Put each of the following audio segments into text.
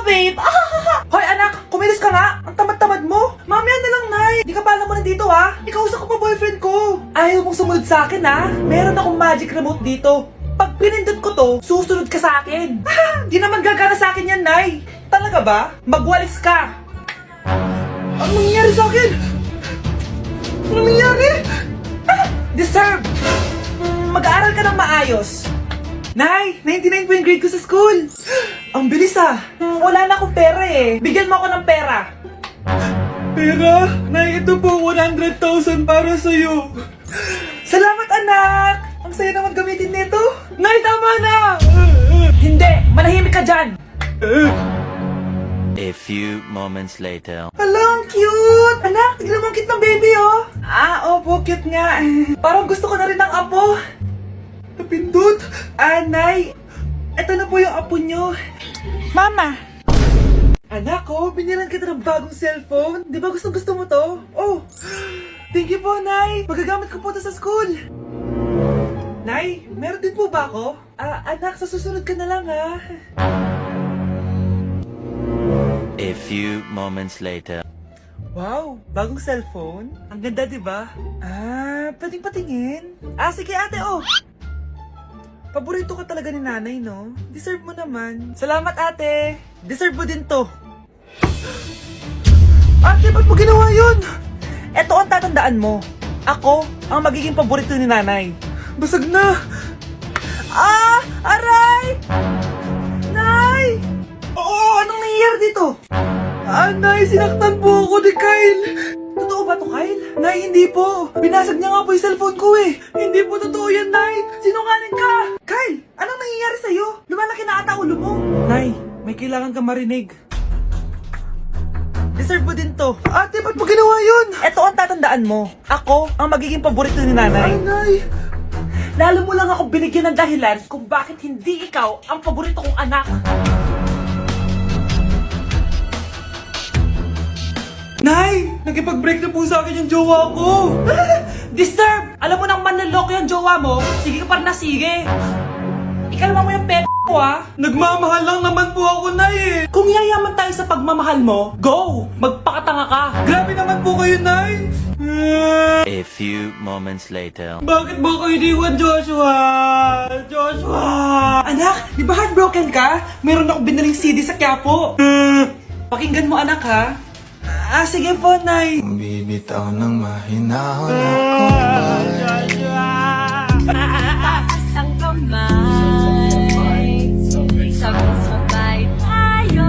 babe. Hoy anak, kumilos ka nga. Ang tamad-tamad mo. Mamaya na lang, Nay. Di ka pa alam mo nandito, ha? Ikausap ko pa boyfriend ko. Ayaw mong sumunod sa akin, ha? Meron akong magic remote dito. Pag pinindot ko to, susunod ka sa akin. Di naman gagana sa akin yan, Nay. Talaga ba? Magwalis ka. Anong nangyayari sa akin? Anong nangyayari? Deserve. Mag-aaral ka ng maayos. Nay, 99 po yung grade ko sa school. Ang bilis ah. Wala na akong pera eh. Bigyan mo ako ng pera. Pera? Nay, ito po 100,000 para sa'yo. Salamat anak. Ang saya naman gamitin nito. Nay, tama na. Hindi, manahimik ka dyan. A few moments later. Hala, ang cute! Anak, tignan mo ang cute ng baby, oh! Opo, cute nga. Parang gusto ko na rin ng apo. Napindot! Nay, eto na po yung apo nyo. Mama! Anak, binilan kita ng bagong cellphone. Di ba gusto mo to? Oh, thank you po, Nay. Magagamit ko po to sa school. Nay, meron din po ba ako? Anak, sa susunod ka na lang, ha? A few moments later. Wow, bagong cellphone? Ang ganda, di ba? Pwedeng patingin? Sige ate, oh! Paborito ka talaga ni nanay, no? Deserve mo naman. Salamat, ate! Deserve mo din to. Ate, ba't mo ginawa yun? Eto ang tatandaan mo. Ako ang magiging paborito ni nanay. Basag na! Aray! Nay! Oo, anong nangyayari dito? Nay, sinaktan po ako ni Kyle. Totoo ba to, Kyle? Nay, hindi po. Binasag niya nga po yung cellphone ko eh. Hindi po totoo yan, Nay. Sinungaling ka. Kyle, anong nangyayari sa'yo? Lumalaki na ata ulo mo. Nay, may kailangan kang marinig. Deserve mo din to. Ate, ba't mo ginawa yun? Eto ang tatandaan mo. Ako ang magiging paborito ni nanay. Nay. Lalo mo lang ako binigyan ng dahilan kung bakit hindi ikaw ang paborito kong anak. Nay! Nakipag-break na po sa akin yung jowa ko! Disturb! Alam mo nang manloloko yung jowa mo, sige ka pa rin na sige! Ikalma mo yung ko ah! Nagmamahal lang naman po ako, Nay eh! Kung yayaman tayo sa pagmamahal mo, go! Magpakatanga ka! Grabe naman po kayo, Nay! A few moments later. Bakit ba kayo iniwan, Joshua? Joshua! Anak, di ba heartbroken ka? Meron ako binaling CD sa Quiapo. Pakinggan mo, anak, ha? Sige po, Nay. Bibitaw ng mahinahon ako. Taas ang kamay, sabay-sabay tayo.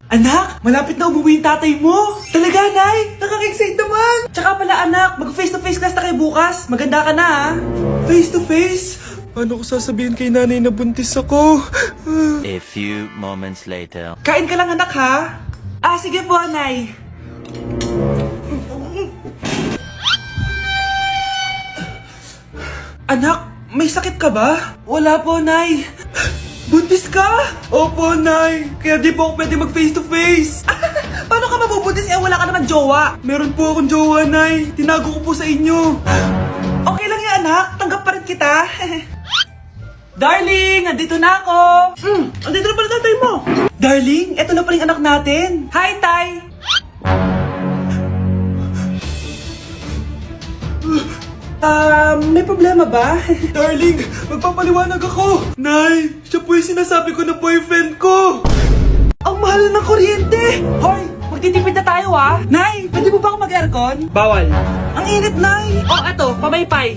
Anak, malapit na umuwi yung tatay mo. Talaga, Nay? Nakaka-excite naman. Tsaka pala, anak, mag-face-to-face class na kayo bukas. Maganda ka na, ha? Face-to-face? Paano ko sasabihin kay nanay na buntis ako? A few moments later. Kain ka lang, anak, ha? Sige po, Nay. Anak, may sakit ka ba? Wala po, Nay. Buntis ka? Opo, Nay. Kaya di po ako pwede mag face to face. Paano ka mabubuntis wala ka naman jowa? Meron po akong jowa, Nay. Tinago ko po sa inyo. Okay lang yan, anak. Tanggap pa rin kita. Darling, nandito na ako. Andito na pala tatay mo. Darling, eto na pala yung anak natin. Hi, Tay. May problema ba? Darling, magpapaliwanag ako. Nay, siya po yung sinasabi ko na boyfriend ko. Ang mahal ng kuryente. Hoy, magtitipid na tayo ah. Nay, pwede mo ba ako mag-aircon? Bawal. Ang init, Nay. Eto, pamaypay.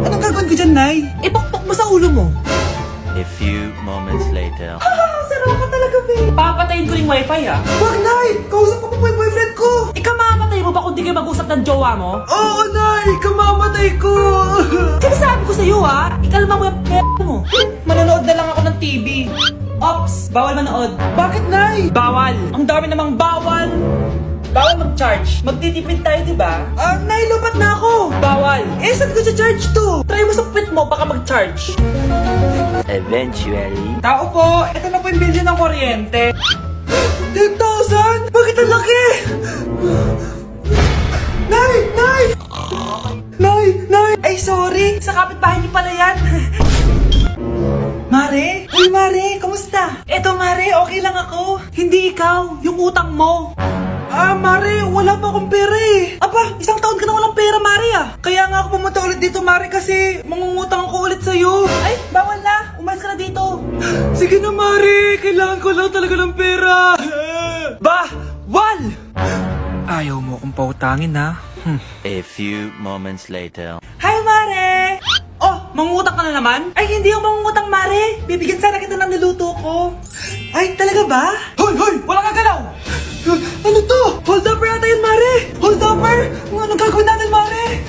Anong gagawin ko dyan, Nay? Ipokpok mo sa ulo mo. A few moments later. Sarap ka talaga, babe. Papatayin ko yung wifi, ah. Wag, Nay! Kausap ko po yung boyfriend ko. Ikamamatay mo ba kung di kayo mag-usap ng jowa mo? Oo, Nay! Ikamamatay ko! Sinasabi ko sa'yo, ah. Ikalma mo yung mo. Manonood na lang ako ng TV. Ops! Bawal manood. Bakit, Nay? Bawal. Ang dami namang bawal. Bawal mag-charge. Magtitipid tayo, di ba? Nay, lupat na ako. Bawal. Saan ko charge to? Try mo sa puwit mo, baka mag-charge. Eventually. Tao po, ito na po yung bill ng kuryente. 10,000? Bakit ang laki? Nay! Nay! Nay! Nay! Ay, sorry. Sa kapitbahay niyo pala yan. Mare? Uy, Mare, kumusta? Eto, Mare, okay lang ako. Hindi ikaw, yung utang mo. Mare, wala pa akong pera eh. Aba, isang taon ka na walang pera, Mare ah. Kaya nga ako pumunta ulit dito, Mare, kasi mangungutang ako ulit sa'yo. Ay, bawal na. Umalis ka na dito. Sige na, Mare. Kailangan ko lang talaga ng pera. Bawal! Ayaw mo akong pautangin, ha? A few moments later. Hi, Mare! Oh, mangungutang ka na naman? Ay, hindi ako mangungutang, Mare. Bibigyan sana kita ng niluto ko. Ay, talaga ba? Hoy, hoy! Wala kang galaw! Ano to? Hold upper yata yun, Mare! Hold upper? Anong gagawin natin, Mare?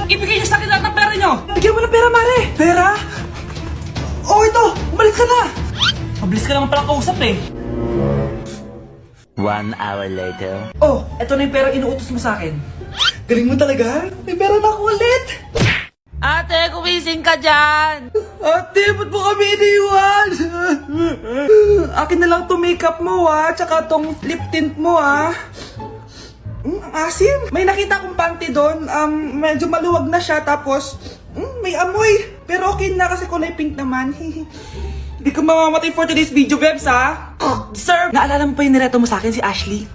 Ibigay niyo sa akin lahat ng pera niyo! Bigyan mo ng pera, Mare! Pera? Oh, ito! Umalis ka na! Mabilis ka naman palang kausap eh. 1 hour later. Oh, eto na yung pera inuutos mo sa akin. Galing mo talaga? May pera na ako ulit! Ate, kumising ka dyan! Ate, ba't mo kami iniwan? Akin na lang to makeup mo tsaka tong lip tint mo ang asim. May nakita akong panty doon, medyo maluwag na siya tapos may amoy. Pero okay na kasi kulay pink naman. Hindi ka mamamatay for today's video, Bebs Sir! Naalala mo pa yung nireto mo sa akin si Ashley?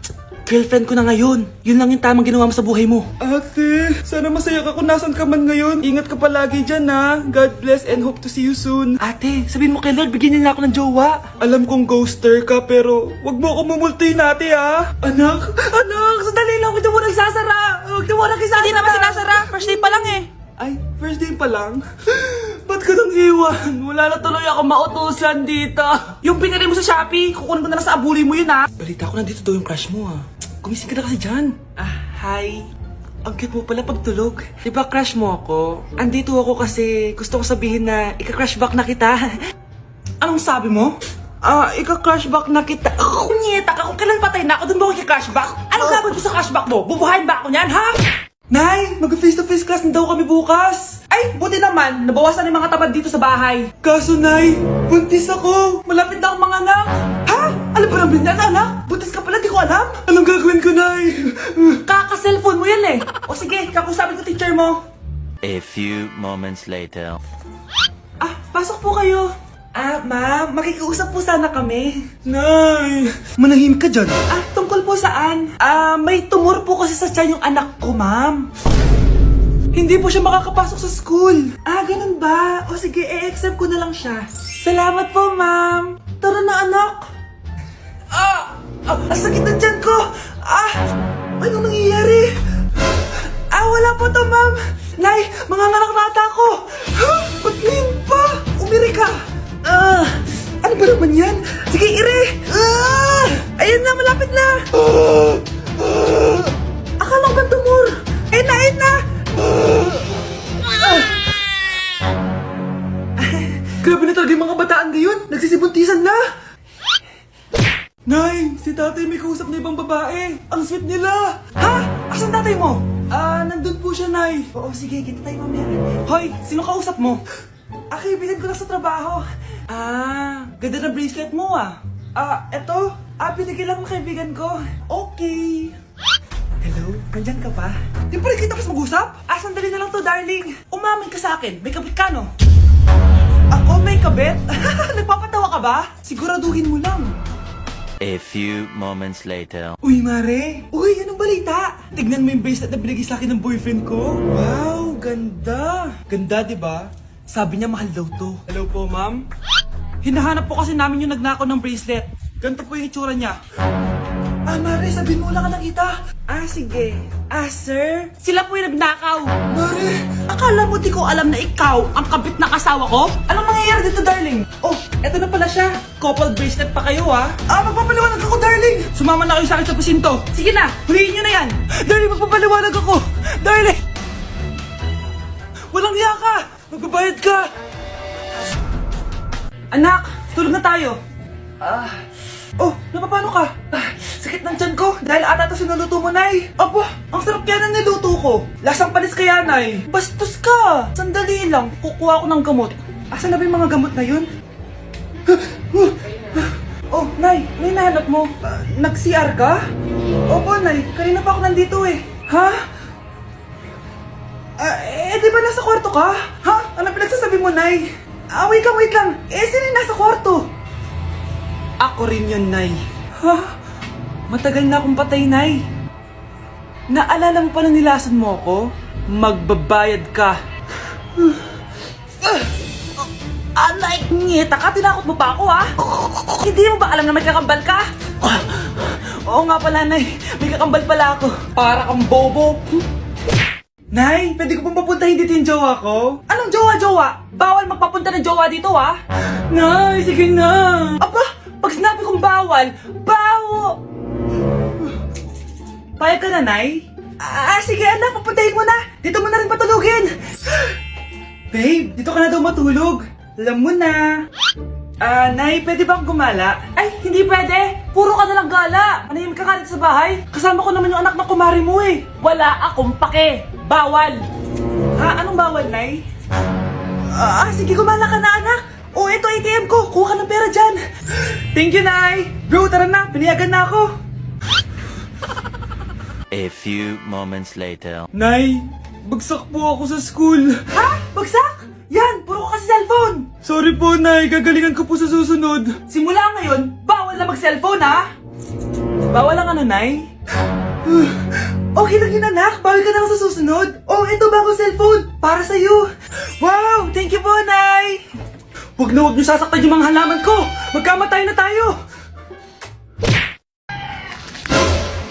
Girlfriend ko na ngayon. Yun lang yung tamang ginawa mo sa buhay mo. Ate, sana masaya ka kung nasan ka man ngayon. Ingat ka palagi dyan God bless and hope to see you soon. Ate, sabihin mo kay Lord, bigyan niya na ako ng jowa. Alam kong ghoster ka pero wag mo ako mumultuin ate Anak, sandali lang. Huwag na mo nagsasara. Huwag na mo nagsasara. Hindi naman sinasara. First day pa lang eh. Ay, first day pa lang? Ba't ka nang iwan? Wala na tuloy ako mautusan dito. Yung pinari mo sa Shopee, kukunin ko na lang sa abuli mo yun Balita ko nandito daw yung crush mo Gumising ka na kasi dyan. Hi. Ang cute mo pala pagtulog. Diba crush mo ako? Andito ako kasi gusto ko sabihin na ika-crush back na kita. Anong sabi mo? Ika-crush back na kita. Kunyeta ka, kung kailan patay na ako, dun ba ako ika-crush back? Anong gagawin mo sa crush back mo? Bubuhayin ba ako niyan, ha? Nay, mag-face-to-face class na daw kami bukas. Ay, buti naman, nabawasan yung mga tamad dito sa bahay. Kaso, Nay, buntis ako. Malapit na akong mga anak. Ha? Alam ba namin yan, anak? Buntis ka pala, di ko alam. Anong gagawin ko, Nay? Kaka-cellphone mo yan eh. O sige, kakusapin ko teacher mo. A few moments later. Pasok po kayo. Ma'am, makikiusap po sana kami. Nay, manahimik ka dyan. Tungkol po saan? May tumor po kasi sa tiyan yung anak ko, ma'am. Hindi po siya makakapasok sa school. Ganun ba? O sige, i-accept ko na lang siya. Salamat po, ma'am. Tara na, anak. Ang sakit ng tiyan ko. Anong nangyayari? Wala po to, ma'am. Nay, manganganak na ata ako. Ba't ngayon pa? Umiri ka. Ano ba naman yan? Sige, ire! Ayun na, malapit na! Akala ko ba tumor? Ayun na! Grabe na talaga yung mga bataan ngayon. Nagsisibuntisan na. Nay, si tatay may kausap na ibang babae. Ang sweet nila. Ha? Asan tatay mo? Nandun po siya, Nay. Oo, sige, kita tayo mamaya. Hoy, sino kausap mo? Kaibigan ko lang sa trabaho. Ganda ng bracelet mo eto. Binigyan lang ng kaibigan ko. Okay. Hello, nandyan ka pa? Di pa rin kita mas mag-usap? Sandali na lang to, darling. Umamin ka sa akin, may kabit ka, no? Ako may kabit? Nagpapatawa ka ba? Siguraduhin mo lang. A few moments later. Uy, Mare! Uy, anong balita? Tignan mo yung bracelet na binigay sa akin ng boyfriend ko. Wow, ganda! Ganda, di ba? Sabi niya mahal daw to. Hello po, ma'am? Hinahanap po kasi namin yung nagnakaw ng bracelet. Ganito po yung itsura niya. Mare, sabihin mo wala ka nakita. Sige. Sir? Sila po yung nagnakaw. Mare! Akala mo di ko alam na ikaw ang kabit ng asawa ko? Anong nangyayari dito, darling? Oh, eto na pala siya. Couple bracelet pa kayo, magpapaliwanag ako, darling. Sumama na kayo sa akin sa presinto. Sige na, huliin nyo na yan. Darling, magpapaliwanag ako. Darling! Walang hiya ka! Magbabayad ka! Anak, tulog na tayo. Napapano ka? Sakit ng tiyan ko dahil ata ito sinuluto mo, Nay. Aba, ang sarap kaya ng niluto ko. Lasang panis kaya, Nay. Bastos ka. Sandali lang, kukuha ko ng gamot. Asan na ba yung mga gamot na yun? Nay, may nahanap mo. Nag-CR ka? Opo, Nay. Kanina pa ako nandito eh. Ha? Di ba nasa kwarto ka? Ano pinagsasabi mo, Nay? Wait lang. Sino yung nasa kwarto? Ako rin yun, Nay. Ha? Matagal na akong patay, Nay. Naalala mo pa na nilason mo ako? Magbabayad ka. Anay, ngita ka, tinakot mo pa ako, ha? Hindi mo ba alam na may kakambal ka? Oo nga pala, Nay. May kakambal pala ako. Para kang bobo. Nay, pwede ko pong papuntahin dito yung jowa ko? Anong jowa-jowa? Bawal magpapunta ng jowa dito, ha? Nay, sige na. Aba, pag sinabi kong bawal, Payag ka na, Nay? Sige anak, papuntahin mo na. Dito mo na rin patulugin. Babe, dito ka na daw matulog. Alam mo na. Nay, pwede bang gumala? Ay, hindi pwede. Puro ka na lang gala. Manahimik ka nga dito sa bahay. Kasama ko naman yung anak ng kumari mo eh. Wala akong pake. Bawal. Ha? Anong bawal, Nay? Sige, gumala ka na, anak. O, ito ATM ko. Kuha ka ng pera dyan. Thank you, Nay. Bro, tara na. Pinayagan na ako. A few moments later. Nay, bagsak po ako sa school. Ha? Bagsak? Yan, puro ka kasi cellphone. Sorry po, Nay. Gagalingan ko po sa susunod. Simula ngayon, bawal na mag-cellphone, ha? Bawal lang ano, Nay? Okay lang yun, anak. Bawal ka na lang sa susunod. Oh, ito bagong cellphone. Para sa'yo. Wow, thank you po, Nay. Huwag niyo sasaktan yung mga halaman ko. Magkamatay na tayo.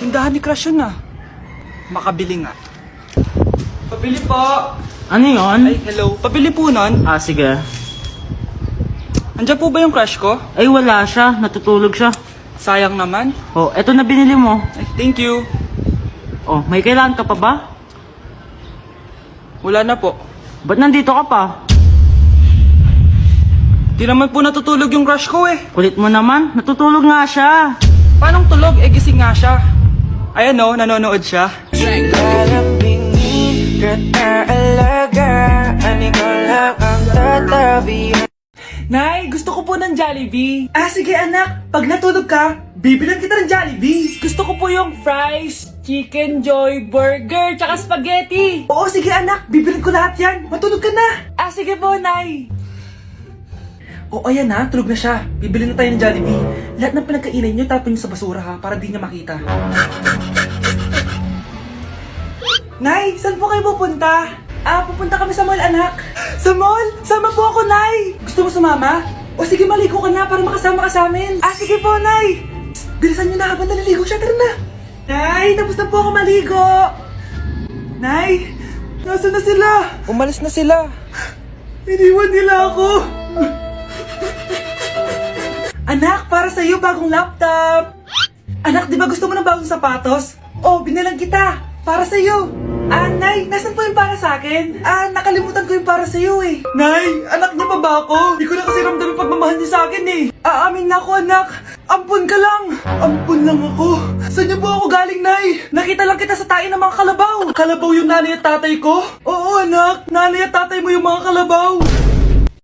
Tindahan ni Crush yun, Makabili nga. Pabili po. Ano yun? Ay, hello. Pabili po nun. Sige. Andiyan po ba yung crush ko? Ay, wala siya. Natutulog siya. Sayang naman. Oh, eto na binili mo. Ay, thank you. Oh, may kailangan ka pa ba? Wala na po. Ba't nandito ka pa? Di naman po natutulog yung crush ko eh. Kulit mo naman. Natutulog nga siya. Paanong tulog? Gising nga siya. Ayan nanonood siya. Nay, gusto ko po ng Jollibee. Sige anak, pag natulog ka, bibilan kita ng Jollibee. Gusto ko po yung fries, chicken joy, burger, tsaka spaghetti. Oo, sige anak, bibilan ko lahat yan. Matulog ka na. Sige po, Nay. Ayan tulog na siya. Bibili na tayo ng Jollibee. Lahat ng pinagkainan niyo, tapon niyo sa basura ha, para di niya makita. Nay, saan po kayo pupunta? Pupunta kami sa mall, anak. Sa mall? Sama po ako, Nay. Gusto mo sumama? O sige, maligo ka na para makasama ka sa amin. Sige po, Nay. Psst, bilisan niyo na habang naliligo siya. Tara na. Nay, tapos na po ako maligo. Nay, nasaan na sila? Umalis na sila. Iniwan nila ako. Anak, para sa'yo bagong laptop. Anak, di ba gusto mo ng bagong sapatos? Binilang kita. Para sa'yo. Nay, nasan po yung para sa akin? Nakalimutan ko yung para sa'yo eh. Nay, anak niya pa ba ako? Di ko na kasi ramdam yung pagmamahal niya sa akin eh. Aamin na ako, anak. Ampun ka lang. Ampun lang ako. Saan niyo po ako galing, Nay? Nakita lang kita sa tain ng mga kalabaw. Kalabaw yung nanay at tatay ko? Oo, anak. Nanay at tatay mo yung mga kalabaw.